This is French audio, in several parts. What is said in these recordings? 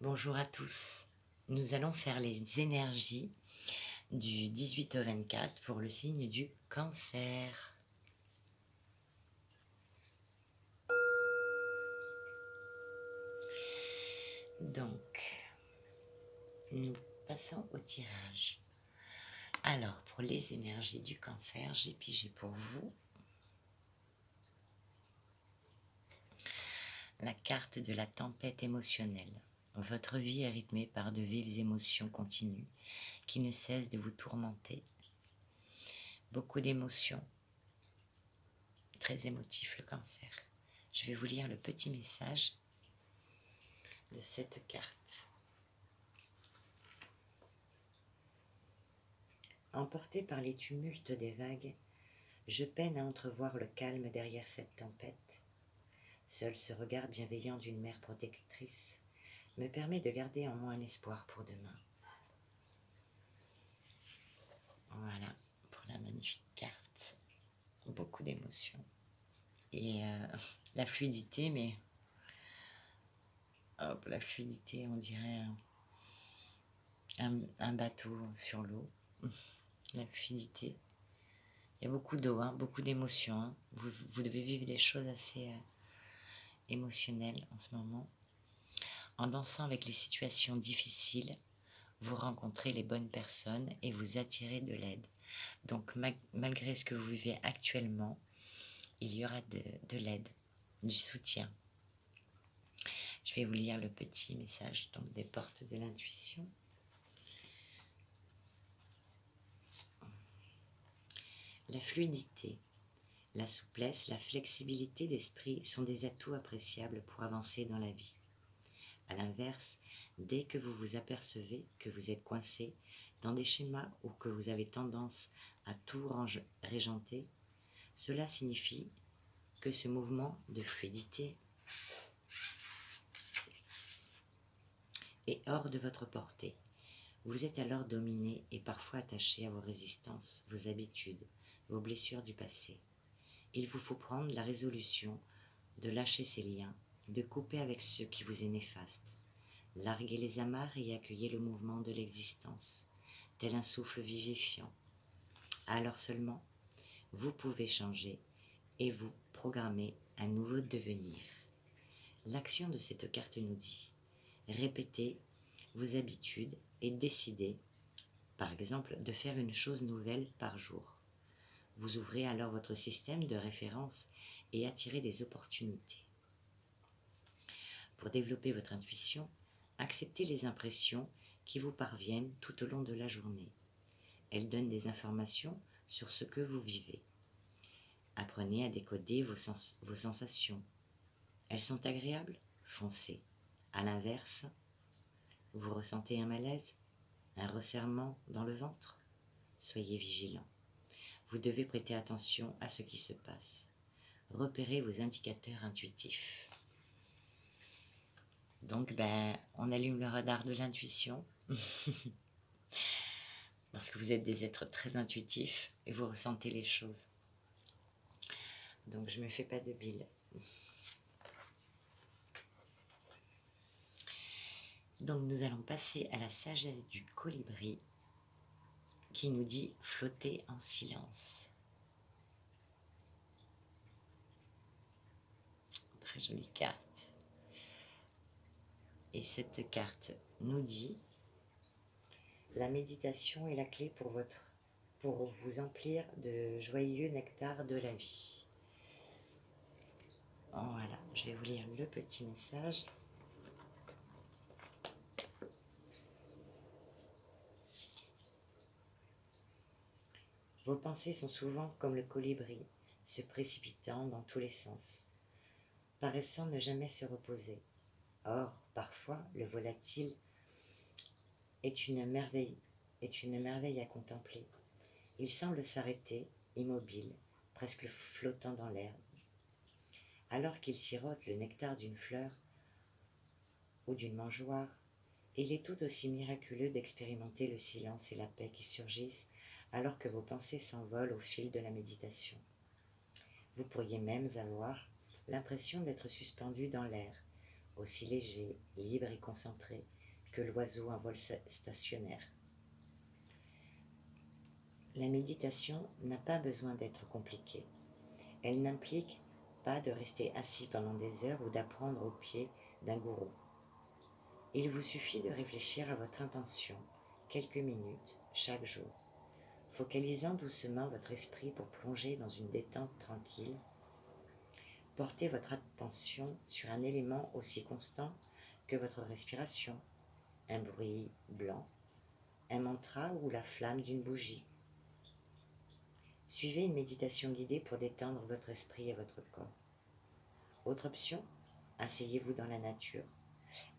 Bonjour à tous. Nous allons faire les énergies du 18 au 24 pour le signe du Cancer. Donc, nous passons au tirage. Alors, pour les énergies du Cancer, j'ai pigé pour vous la carte de la tempête émotionnelle. Votre vie est rythmée par de vives émotions continues qui ne cessent de vous tourmenter. Beaucoup d'émotions, très émotif le Cancer. Je vais vous lire le petit message de cette carte. Emporté par les tumultes des vagues, je peine à entrevoir le calme derrière cette tempête. Seul ce regard bienveillant d'une mère protectrice me permet de garder en moi un espoir pour demain. Voilà, pour la magnifique carte. Beaucoup d'émotions. Et la fluidité, mais... Hop, la fluidité, on dirait un bateau sur l'eau. La fluidité. Il y a beaucoup d'eau, hein, beaucoup d'émotions. Hein. Vous devez vivre des choses assez émotionnelles en ce moment. En dansant avec les situations difficiles, vous rencontrez les bonnes personnes et vous attirez de l'aide. Donc malgré ce que vous vivez actuellement, il y aura de l'aide, du soutien. Je vais vous lire le petit message donc, des portes de l'intuition. La fluidité, la souplesse, la flexibilité d'esprit sont des atouts appréciables pour avancer dans la vie. A l'inverse, dès que vous vous apercevez que vous êtes coincé dans des schémas ou que vous avez tendance à tout régenter, cela signifie que ce mouvement de fluidité est hors de votre portée. Vous êtes alors dominé et parfois attaché à vos résistances, vos habitudes, vos blessures du passé. Il vous faut prendre la résolution de lâcher ces liens, de couper avec ce qui vous est néfaste. Larguez les amarres et accueillez le mouvement de l'existence, tel un souffle vivifiant. Alors seulement, vous pouvez changer et vous programmer un nouveau devenir. L'action de cette carte nous dit, répétez vos habitudes et décidez, par exemple, de faire une chose nouvelle par jour. Vous ouvrez alors votre système de référence et attirez des opportunités. Pour développer votre intuition, acceptez les impressions qui vous parviennent tout au long de la journée. Elles donnent des informations sur ce que vous vivez. Apprenez à décoder vos sensations. Elles sont agréables? Foncez. À l'inverse, vous ressentez un malaise, un resserrement dans le ventre? Soyez vigilant. Vous devez prêter attention à ce qui se passe. Repérez vos indicateurs intuitifs. Donc, on allume le radar de l'intuition. Parce que vous êtes des êtres très intuitifs et vous ressentez les choses. Donc, je ne me fais pas de bile. Donc, nous allons passer à la sagesse du colibri qui nous dit flotter en silence. Très jolie carte. Et cette carte nous dit la méditation est la clé pour vous emplir de joyeux nectar de la vie. Voilà, je vais vous lire le petit message. Vos pensées sont souvent comme le colibri, se précipitant dans tous les sens, paraissant ne jamais se reposer. Or, parfois, le volatile est une merveille à contempler. Il semble s'arrêter, immobile, presque flottant dans l'herbe. Alors qu'il sirote le nectar d'une fleur ou d'une mangeoire, il est tout aussi miraculeux d'expérimenter le silence et la paix qui surgissent alors que vos pensées s'envolent au fil de la méditation. Vous pourriez même avoir l'impression d'être suspendu dans l'air, aussi léger, libre et concentré que l'oiseau en vol stationnaire. La méditation n'a pas besoin d'être compliquée. Elle n'implique pas de rester assis pendant des heures ou d'apprendre au pied d'un gourou. Il vous suffit de réfléchir à votre intention quelques minutes chaque jour, focalisant doucement votre esprit pour plonger dans une détente tranquille. Portez votre attention sur un élément aussi constant que votre respiration, un bruit blanc, un mantra ou la flamme d'une bougie. Suivez une méditation guidée pour détendre votre esprit et votre corps. Autre option, asseyez-vous dans la nature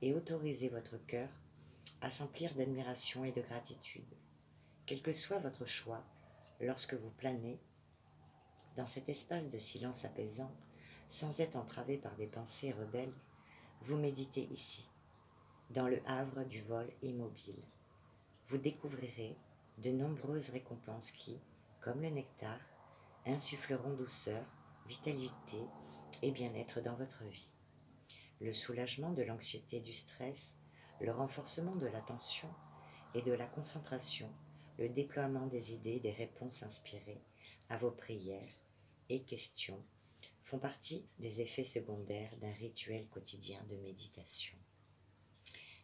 et autorisez votre cœur à s'emplir d'admiration et de gratitude. Quel que soit votre choix, lorsque vous planez dans cet espace de silence apaisant, sans être entravé par des pensées rebelles, vous méditez ici, dans le havre du vol immobile. Vous découvrirez de nombreuses récompenses qui, comme le nectar, insuffleront douceur, vitalité et bien-être dans votre vie. Le soulagement de l'anxiété, du stress, le renforcement de l'attention et de la concentration, le déploiement des idées et des réponses inspirées à vos prières et questions font partie des effets secondaires d'un rituel quotidien de méditation.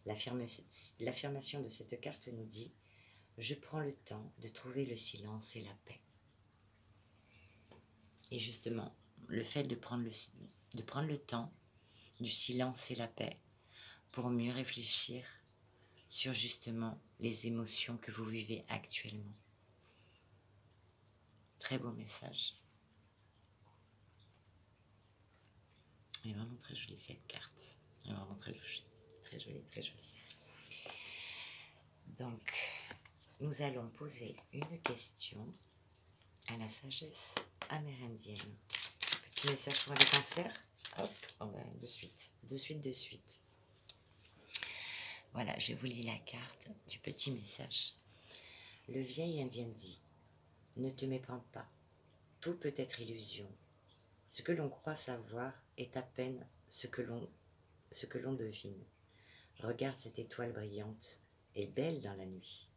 L'affirmation de cette carte nous dit « Je prends le temps de trouver le silence et la paix ». Et justement, le fait de prendre le temps du silence et la paix pour mieux réfléchir sur justement les émotions que vous vivez actuellement. Très beau message. Elle est vraiment très jolie cette carte. Elle est vraiment très jolie. Très jolie, très jolie. Donc, nous allons poser une question à la sagesse amérindienne. Petit message pour les cancers. Hop, oh ben, de suite. Voilà, je vous lis la carte du petit message. Le vieil indien dit, ne te méprends pas, tout peut être illusion. Ce que l'on croit savoir est à peine ce que l'on devine. Regarde cette étoile brillante et belle dans la nuit.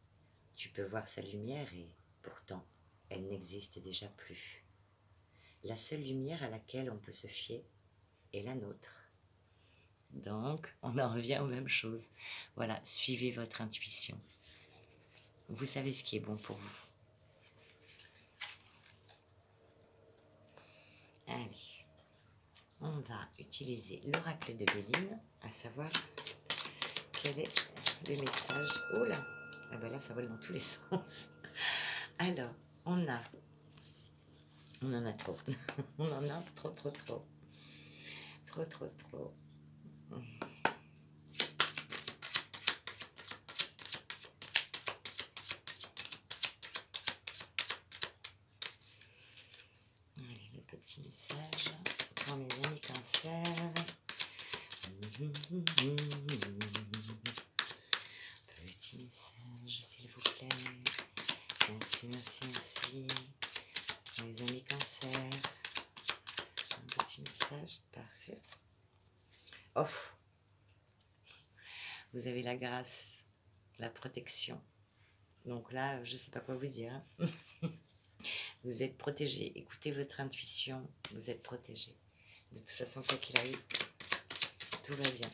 Tu peux voir sa lumière et, pourtant, elle n'existe déjà plus. La seule lumière à laquelle on peut se fier est la nôtre. Donc, on en revient aux mêmes choses. Voilà, suivez votre intuition. Vous savez ce qui est bon pour vous. Allez, on va utiliser l'oracle de Béline, à savoir quel est le message. Oh là, ah ben là ça vole dans tous les sens. Alors, on en a trop. On en a trop. Allez, le petit message pour mes amis cancers. Petit message, s'il vous plaît. Merci. Les amis cancers. Un petit message, parfait. Off. Vous avez la grâce, la protection. Donc là, je ne sais pas quoi vous dire. Vous êtes protégés. Écoutez votre intuition. Vous êtes protégés. De toute façon, quoi qu'il arrive, tout va bien.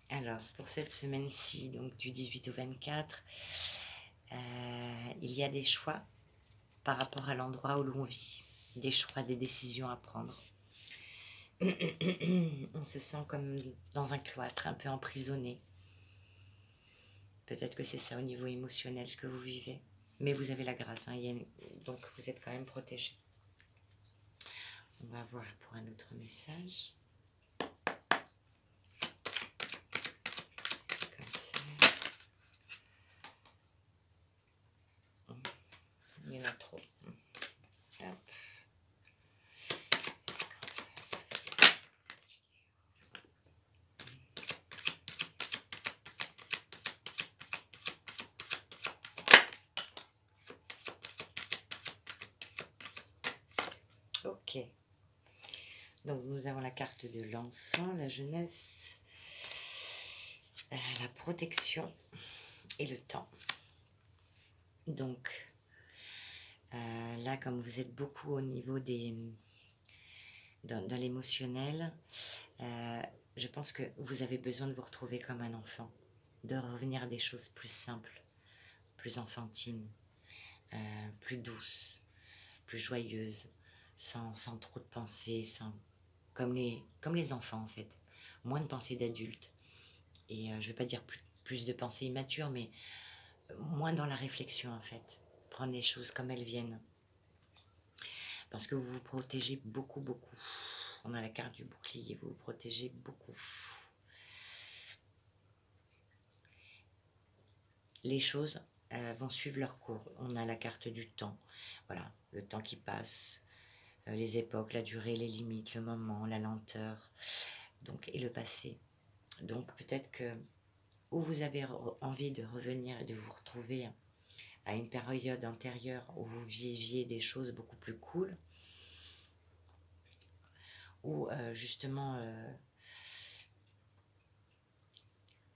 Alors, pour cette semaine-ci, donc du 18 au 24, il y a des choix par rapport à l'endroit où l'on vit. Des choix, des décisions à prendre. On se sent comme dans un cloître, un peu emprisonné. Peut-être que c'est ça au niveau émotionnel ce que vous vivez. Mais vous avez la grâce, hein, donc vous êtes quand même protégé. On va voir pour un autre message. Comme ça. Il y en a trop. Hop. Ok. Donc nous avons la carte de l'enfant, la jeunesse, la protection et le temps. Donc là, comme vous êtes beaucoup au niveau des dans l'émotionnel, je pense que vous avez besoin de vous retrouver comme un enfant, de revenir à des choses plus simples, plus enfantines, plus douces, plus joyeuses, sans trop de pensées, comme les enfants en fait, moins de pensées d'adultes. Et je ne vais pas dire plus de pensées immatures, mais moins dans la réflexion en fait, prendre les choses comme elles viennent. Parce que vous vous protégez beaucoup, beaucoup. On a la carte du bouclier, vous vous protégez beaucoup. Les choses vont suivre leur cours. On a la carte du temps. Voilà, le temps qui passe, les époques, la durée, les limites, le moment, la lenteur, donc, et le passé. Donc peut-être que où vous avez envie de revenir et de vous retrouver à une période antérieure où vous viviez des choses beaucoup plus cool, ou justement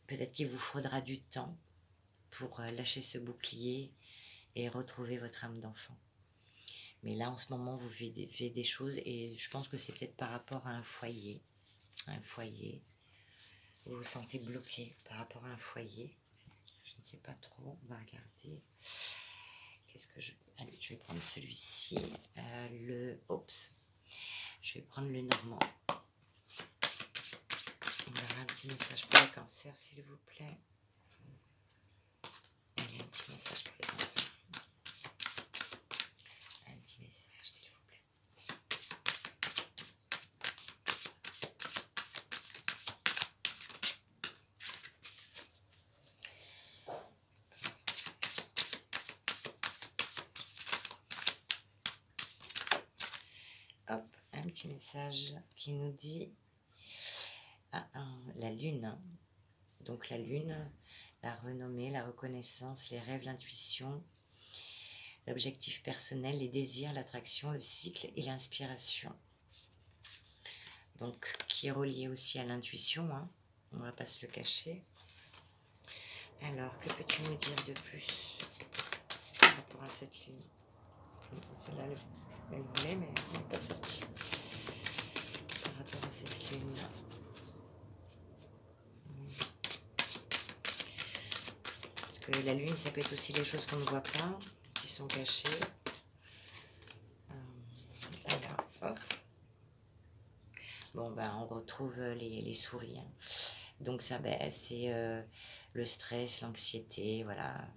peut-être qu'il vous faudra du temps pour lâcher ce bouclier et retrouver votre âme d'enfant. Mais là, en ce moment, vous vivez des choses et je pense que c'est peut-être par rapport à un foyer. Un foyer. Vous vous sentez bloqué par rapport à un foyer. Je ne sais pas trop. On va regarder. Qu'est-ce que je... Allez, je vais prendre celui-ci. Oups. Je vais prendre le normand. On verra un petit message pour le cancer, s'il vous plaît. Allez, un petit message pour le cancer. Un petit message, s'il vous plaît. Hop, un petit message qui nous dit la lune. Donc la lune, la renommée, la reconnaissance, les rêves, l'intuition, l'objectif personnel, les désirs, l'attraction, le cycle et l'inspiration. Donc qui est relié aussi à l'intuition, hein. On ne va pas se le cacher. Alors, que peux-tu nous dire de plus par rapport à cette lune? Celle-là, elle voulait, mais elle n'est pas sortie. Par rapport à cette lune. Parce que la lune, ça peut être aussi les choses qu'on ne voit pas, qui sont cachées. Voilà, hop. Bon, ben, on retrouve les souris. Hein. Donc, ça, ben, c'est le stress, l'anxiété, voilà.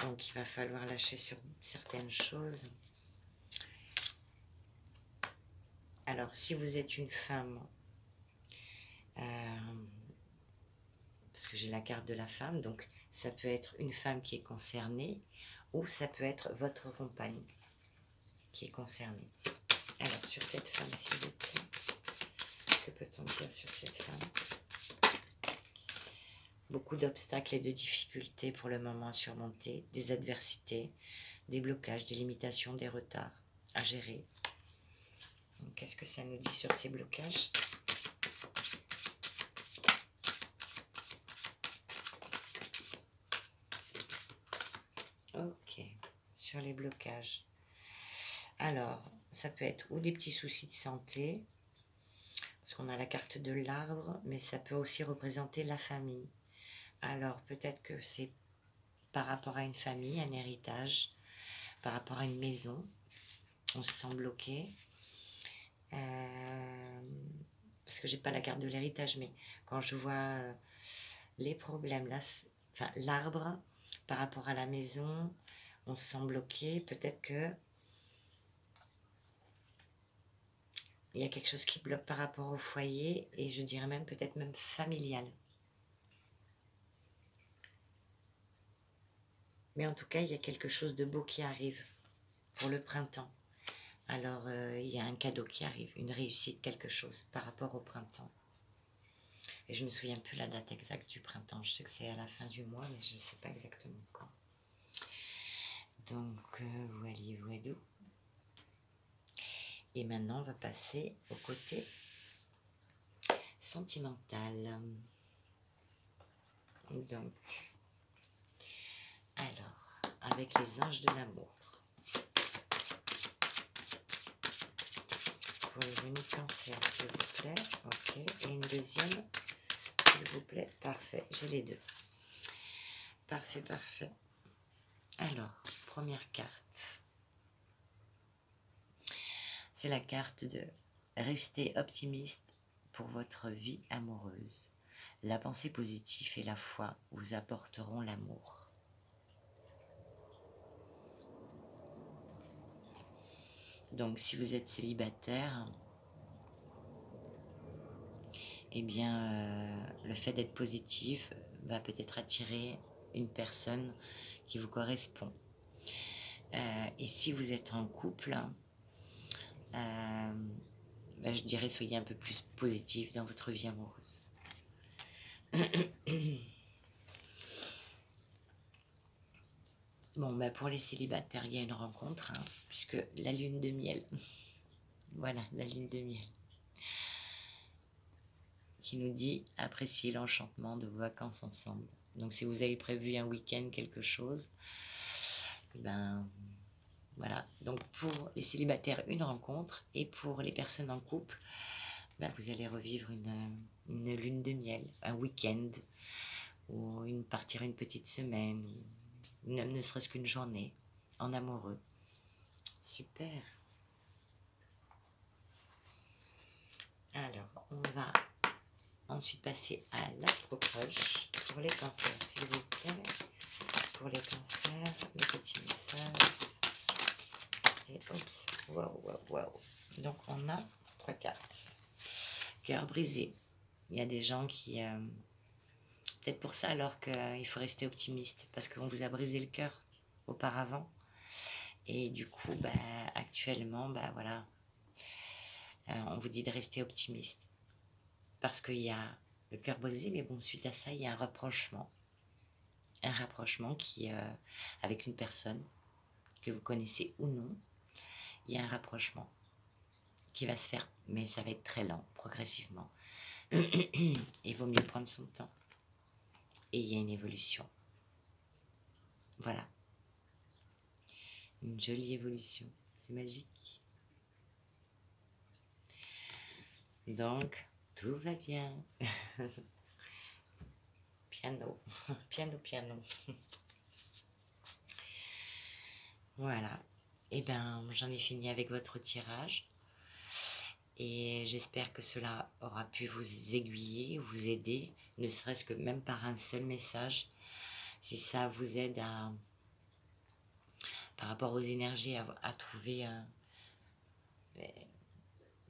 Donc, il va falloir lâcher sur certaines choses. Alors, si vous êtes une femme, parce que j'ai la carte de la femme, donc ça peut être une femme qui est concernée, ou ça peut être votre compagne qui est concernée. Alors, sur cette femme, s'il vous plaît, que peut-on dire sur cette femme? Beaucoup d'obstacles et de difficultés pour le moment à surmonter, des adversités, des blocages, des limitations, des retards à gérer. Qu'est-ce que ça nous dit sur ces blocages? Ok, sur les blocages. Alors, ça peut être ou des petits soucis de santé, parce qu'on a la carte de l'arbre, mais ça peut aussi représenter la famille. Alors, peut-être que c'est par rapport à une famille, un héritage, par rapport à une maison, on se sent bloqué. Parce que j'ai pas la carte de l'héritage, mais quand je vois les problèmes, là, enfin, l'arbre, par rapport à la maison, on se sent bloqué, peut-être que il y a quelque chose qui bloque par rapport au foyer, et je dirais même peut-être même familial. Mais en tout cas, il y a quelque chose de beau qui arrive pour le printemps. Alors, il y a un cadeau qui arrive, une réussite, quelque chose par rapport au printemps. Et je ne me souviens plus la date exacte du printemps. Je sais que c'est à la fin du mois, mais je ne sais pas exactement quand. Donc, voilà. Et maintenant, on va passer au côté sentimental. Donc, alors, avec les anges de l'amour. Pour les amis Cancer, s'il vous plaît. Ok. Et une deuxième, s'il vous plaît. Parfait. J'ai les deux. Parfait, parfait. Alors, première carte. C'est la carte de rester optimiste pour votre vie amoureuse. La pensée positive et la foi vous apporteront l'amour. Donc, si vous êtes célibataire, eh bien, le fait d'être positif va peut-être attirer une personne qui vous correspond. Et si vous êtes en couple, je dirais soyez un peu plus positif dans votre vie amoureuse. Bon, pour les célibataires, il y a une rencontre, hein, puisque la lune de miel, voilà, la lune de miel, qui nous dit apprécier l'enchantement de vos vacances ensemble. Donc, si vous avez prévu un week-end, quelque chose, voilà. Donc, pour les célibataires, une rencontre, et pour les personnes en couple, vous allez revivre une lune de miel, un week-end, ou partir une petite semaine, ne serait-ce qu'une journée en amoureux. Super. Alors, on va ensuite passer à l'astro-crush pour les cancers, s'il vous plaît. Pour les cancers, le petit message. Et oups, waouh. Donc, on a 3 cartes. Cœur brisé. Il y a des gens qui... peut-être pour ça, alors qu'il faut rester optimiste, parce qu'on vous a brisé le cœur auparavant. Et du coup, actuellement, voilà, on vous dit de rester optimiste. Parce qu'il y a le cœur brisé, mais bon, suite à ça, il y a un rapprochement. Un rapprochement qui, avec une personne que vous connaissez ou non, il y a un rapprochement qui va se faire, mais ça va être très lent, progressivement. Il vaut mieux prendre son temps. Et il y a une évolution. Voilà. Une jolie évolution. C'est magique. Donc, tout va bien. Piano. Piano. Voilà. Et j'en ai fini avec votre tirage. Et j'espère que cela aura pu vous aiguiller, vous aider, ne serait-ce que même par un seul message. Si ça vous aide par rapport aux énergies, à trouver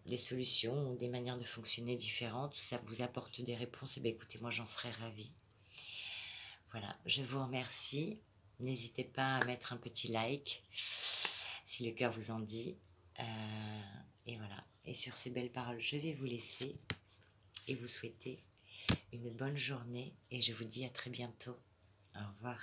des solutions, des manières de fonctionner différentes, ça vous apporte des réponses, et écoutez, moi j'en serais ravie. Voilà, je vous remercie. N'hésitez pas à mettre un petit like si le cœur vous en dit. Et voilà. Et sur ces belles paroles, je vais vous laisser et vous souhaiter une bonne journée. Et je vous dis à très bientôt. Au revoir.